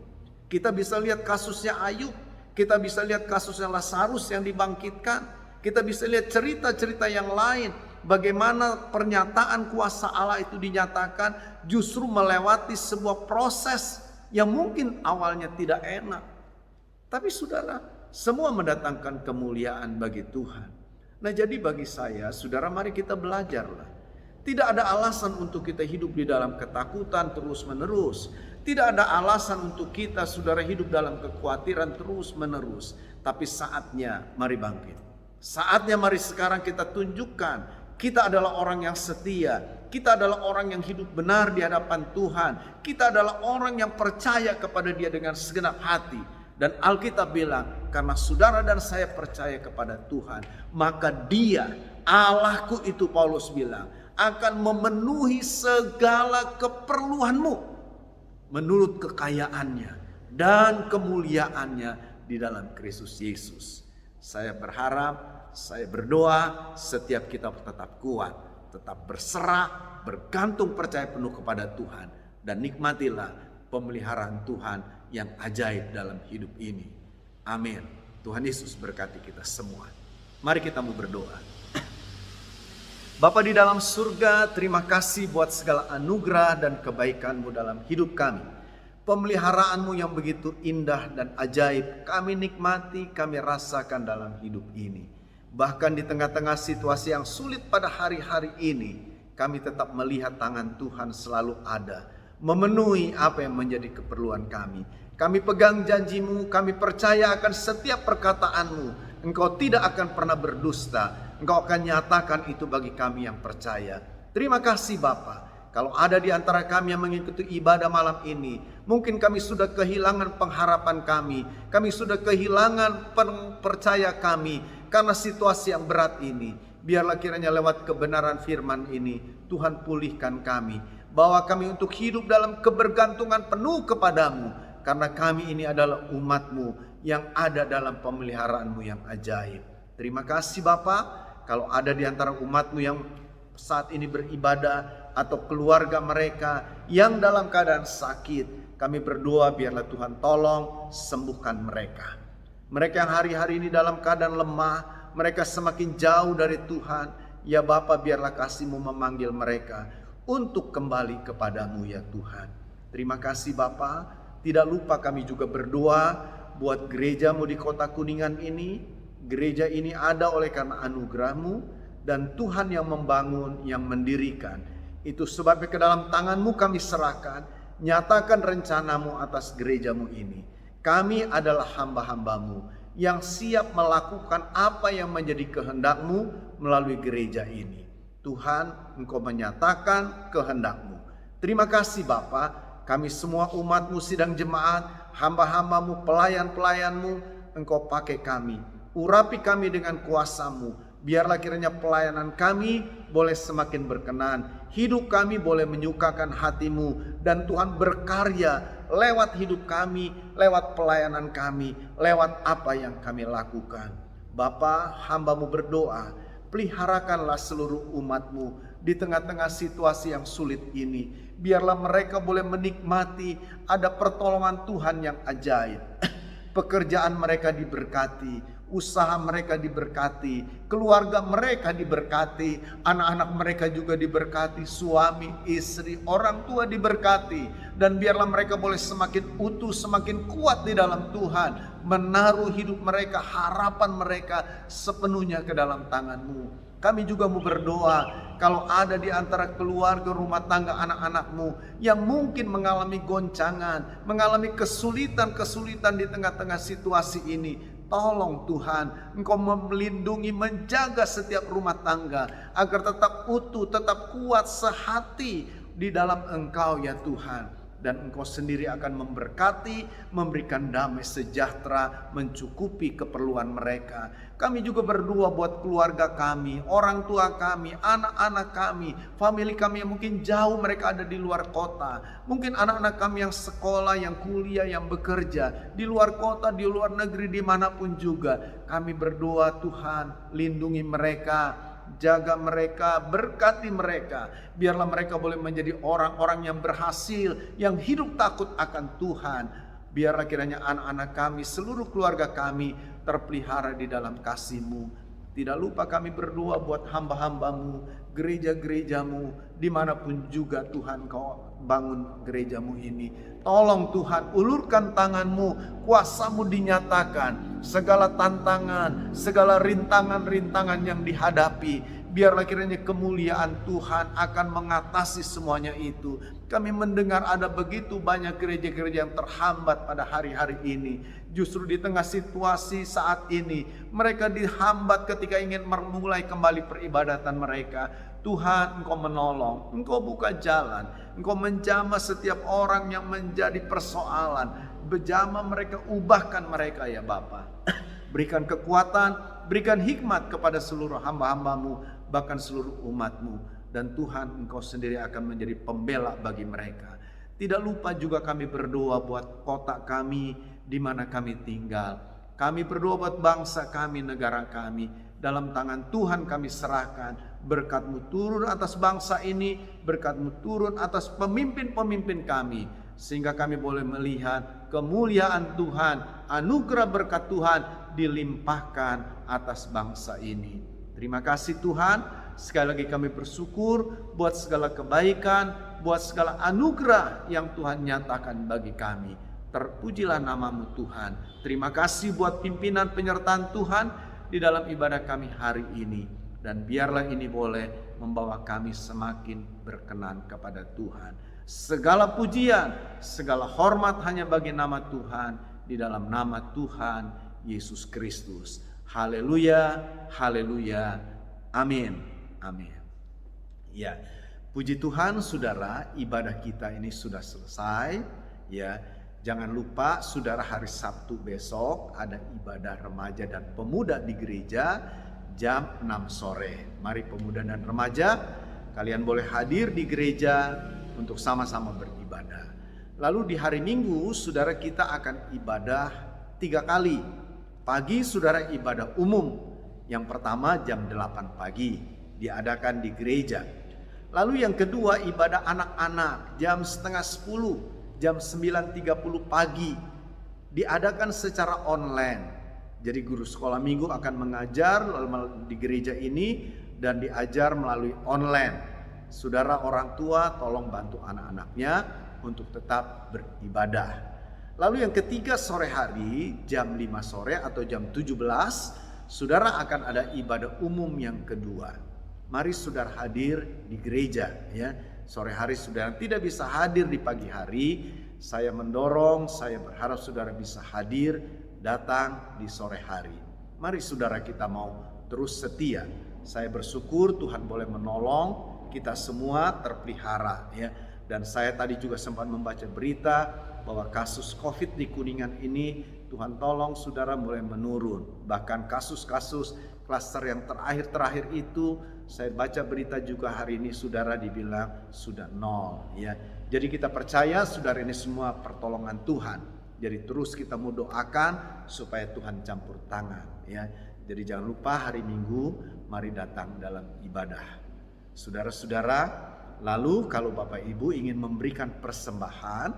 Kita bisa lihat kasusnya Ayub. Kita bisa lihat kasusnya Lazarus yang dibangkitkan. Kita bisa lihat cerita-cerita yang lain. Bagaimana pernyataan kuasa Allah itu dinyatakan justru melewati sebuah proses yang mungkin awalnya tidak enak. Tapi saudara, semua mendatangkan kemuliaan bagi Tuhan. Nah jadi bagi saya, saudara mari kita belajarlah. Tidak ada alasan untuk kita hidup di dalam ketakutan terus menerus. Tidak ada alasan untuk kita saudara hidup dalam kekhawatiran terus menerus. Tapi saatnya mari bangkit. Saatnya mari sekarang kita tunjukkan. Kita adalah orang yang setia. Kita adalah orang yang hidup benar di hadapan Tuhan. Kita adalah orang yang percaya kepada Dia dengan segenap hati. Dan Alkitab bilang, karena saudara dan saya percaya kepada Tuhan, maka Dia, Allahku itu Paulus bilang, akan memenuhi segala keperluanmu menurut kekayaannya dan kemuliaannya di dalam Kristus Yesus. Saya berharap, saya berdoa setiap kita tetap kuat, tetap berserah, bergantung percaya penuh kepada Tuhan, dan nikmatilah pemeliharaan Tuhan yang ajaib dalam hidup ini. Amin. Tuhan Yesus berkati kita semua. Mari kita mau berdoa. Bapa di dalam surga, terima kasih buat segala anugerah dan kebaikan-Mu dalam hidup kami. Pemeliharaan-Mu yang begitu indah dan ajaib kami nikmati, kami rasakan dalam hidup ini. Bahkan di tengah-tengah situasi yang sulit pada hari-hari ini, kami tetap melihat tangan Tuhan selalu ada, memenuhi apa yang menjadi keperluan kami. Kami pegang janji-Mu, kami percaya akan setiap perkataan-Mu. Engkau tidak akan pernah berdusta. Engkau akan nyatakan itu bagi kami yang percaya. Terima kasih Bapa. Kalau ada di antara kami yang mengikuti ibadah malam ini, mungkin kami sudah kehilangan pengharapan kami. Kami sudah kehilangan percaya kami karena situasi yang berat ini. Biarlah kiranya lewat kebenaran firman ini, Tuhan pulihkan kami. Bawa kami untuk hidup dalam kebergantungan penuh kepadamu. Karena kami ini adalah umat-Mu yang ada dalam pemeliharaan-Mu yang ajaib. Terima kasih Bapa. Kalau ada di antara umat-Mu yang saat ini beribadah atau keluarga mereka yang dalam keadaan sakit, kami berdoa biarlah Tuhan tolong sembuhkan mereka. Mereka yang hari-hari ini dalam keadaan lemah, mereka semakin jauh dari Tuhan. Ya Bapa, biarlah kasih-Mu memanggil mereka untuk kembali kepadamu ya Tuhan. Terima kasih Bapa. Tidak lupa kami juga berdoa buat gerejamu di Kota Kuningan ini. Gereja ini ada oleh karena anugerah-Mu, dan Tuhan yang membangun, yang mendirikan. Itu sebabnya ke dalam tangan-Mu kami serahkan. Nyatakan rencana-Mu atas gereja-Mu ini. Kami adalah hamba-hamba-Mu yang siap melakukan apa yang menjadi kehendak-Mu melalui gereja ini. Tuhan, Engkau menyatakan kehendak-Mu. Terima kasih Bapa. Kami semua umat-Mu sidang jemaat, hamba-hamba-Mu, pelayan-pelayan-Mu, Engkau pakai kami. Urapi kami dengan kuasa-Mu. Biarlah kiranya pelayanan kami boleh semakin berkenan. Hidup kami boleh menyukakan hati-Mu. Dan Tuhan berkarya lewat hidup kami, lewat pelayanan kami, lewat apa yang kami lakukan. Bapa, hamba-Mu berdoa, peliharakanlah seluruh umat-Mu di tengah-tengah situasi yang sulit ini. Biarlah mereka boleh menikmati ada pertolongan Tuhan yang ajaib. Pekerjaan mereka diberkati, usaha mereka diberkati, keluarga mereka diberkati, anak-anak mereka juga diberkati, suami, istri, orang tua diberkati. Dan biarlah mereka boleh semakin utuh, semakin kuat di dalam Tuhan, menaruh hidup mereka, harapan mereka sepenuhnya ke dalam tangan-Mu. Kami juga mau berdoa, kalau ada di antara keluarga, rumah tangga, anak-anak-Mu yang mungkin mengalami goncangan, mengalami kesulitan-kesulitan di tengah-tengah situasi ini, tolong Tuhan, Engkau melindungi, menjaga setiap rumah tangga agar tetap utuh, tetap kuat, sehati di dalam Engkau ya Tuhan. Dan Engkau sendiri akan memberkati, memberikan damai sejahtera, mencukupi keperluan mereka. Kami juga berdoa buat keluarga kami, orang tua kami, anak-anak kami, famili kami yang mungkin jauh, mereka ada di luar kota. Mungkin anak-anak kami yang sekolah, yang kuliah, yang bekerja di luar kota, di luar negeri, dimanapun juga. Kami berdoa Tuhan, lindungi mereka, jaga mereka, berkati mereka. Biarlah mereka boleh menjadi orang-orang yang berhasil, yang hidup takut akan Tuhan. Biarlah kiranya anak-anak kami, seluruh keluarga kami terpelihara di dalam kasih-Mu. Tidak lupa kami berdoa buat hamba-hamba-Mu, gereja-gereja-Mu, dimanapun juga Tuhan Kau bangun gereja-Mu ini. Tolong Tuhan, ulurkan tangan-Mu, kuasa-Mu dinyatakan. Segala tantangan, segala rintangan-rintangan yang dihadapi, biarlah kiranya kemuliaan Tuhan akan mengatasi semuanya itu. Kami mendengar ada begitu banyak gereja-gereja yang terhambat pada hari-hari ini. Justru di tengah situasi saat ini, mereka dihambat ketika ingin memulai kembali peribadatan mereka. Tuhan, Engkau menolong, Engkau buka jalan, Engkau menjamah setiap orang yang menjadi persoalan. Berjamah mereka, ubahkan mereka ya Bapa. Berikan kekuatan, berikan hikmat kepada seluruh hamba-hamba-Mu, bahkan seluruh umat-Mu. Dan Tuhan, Engkau sendiri akan menjadi pembela bagi mereka. Tidak lupa juga kami berdoa buat kota kami, di mana kami tinggal. Kami berdoa buat bangsa kami, negara kami. Dalam tangan Tuhan kami serahkan. Berkat-Mu turun atas bangsa ini, berkat-Mu turun atas pemimpin-pemimpin kami. Sehingga kami boleh melihat kemuliaan Tuhan, anugerah berkat Tuhan dilimpahkan atas bangsa ini. Terima kasih Tuhan. Sekali lagi kami bersyukur buat segala kebaikan, buat segala anugerah yang Tuhan nyatakan bagi kami. Terpujilah nama-Mu Tuhan. Terima kasih buat pimpinan penyertaan Tuhan di dalam ibadah kami hari ini. Dan biarlah ini boleh membawa kami semakin berkenan kepada Tuhan. Segala pujian, segala hormat hanya bagi nama Tuhan, di dalam nama Tuhan Yesus Kristus. Haleluya, haleluya, amin, amin. Ya, puji Tuhan saudara, ibadah kita ini sudah selesai. Ya, jangan lupa saudara, hari Sabtu besok ada ibadah remaja dan pemuda di gereja jam 6 sore. Mari pemuda dan remaja, kalian boleh hadir di gereja untuk sama-sama beribadah. Lalu di hari Minggu saudara kita akan ibadah 3 kali. Pagi saudara ibadah umum. Yang pertama jam 8 pagi diadakan di gereja. Lalu yang kedua ibadah anak-anak jam setengah 10, jam 9.30 pagi diadakan secara online. Jadi guru sekolah minggu akan mengajar di gereja ini dan diajar melalui online. Saudara orang tua tolong bantu anak-anaknya untuk tetap beribadah. Lalu yang ketiga, sore hari jam 5 sore atau jam 17, saudara akan ada ibadah umum yang kedua. Mari saudara hadir di gereja ya. Sore hari saudara tidak bisa hadir di pagi hari, saya mendorong, saya berharap saudara bisa hadir, datang di sore hari. Mari saudara kita mau terus setia. Saya bersyukur Tuhan boleh menolong kita semua terpelihara ya. Dan saya tadi juga sempat membaca berita bahwa kasus COVID di Kuningan ini Tuhan tolong saudara mulai menurun. Bahkan kasus-kasus klaster yang terakhir itu saya baca berita juga hari ini saudara dibilang sudah nol ya. Jadi kita percaya saudara ini semua pertolongan Tuhan. Jadi terus kita mau doakan supaya Tuhan campur tangan ya. Jadi jangan lupa hari Minggu mari datang dalam ibadah. Saudara-saudara, lalu kalau Bapak Ibu ingin memberikan persembahan,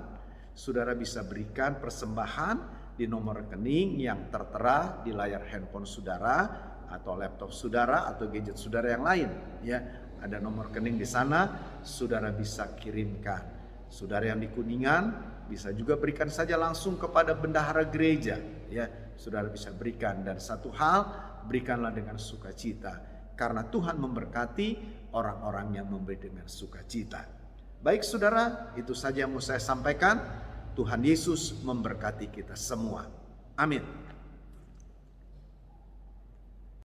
saudara bisa berikan persembahan di nomor rekening yang tertera di layar handphone saudara atau laptop saudara atau gadget saudara yang lain ya. Ada nomor rekening di sana, saudara bisa kirimkan. Saudara yang di Kuningan bisa juga berikan saja langsung kepada bendahara gereja ya. Saudara bisa berikan, dan satu hal, berikanlah dengan sukacita karena Tuhan memberkati orang-orang yang memberi dengan sukacita. Baik saudara, itu saja yang mau saya sampaikan. Tuhan Yesus memberkati kita semua. Amin.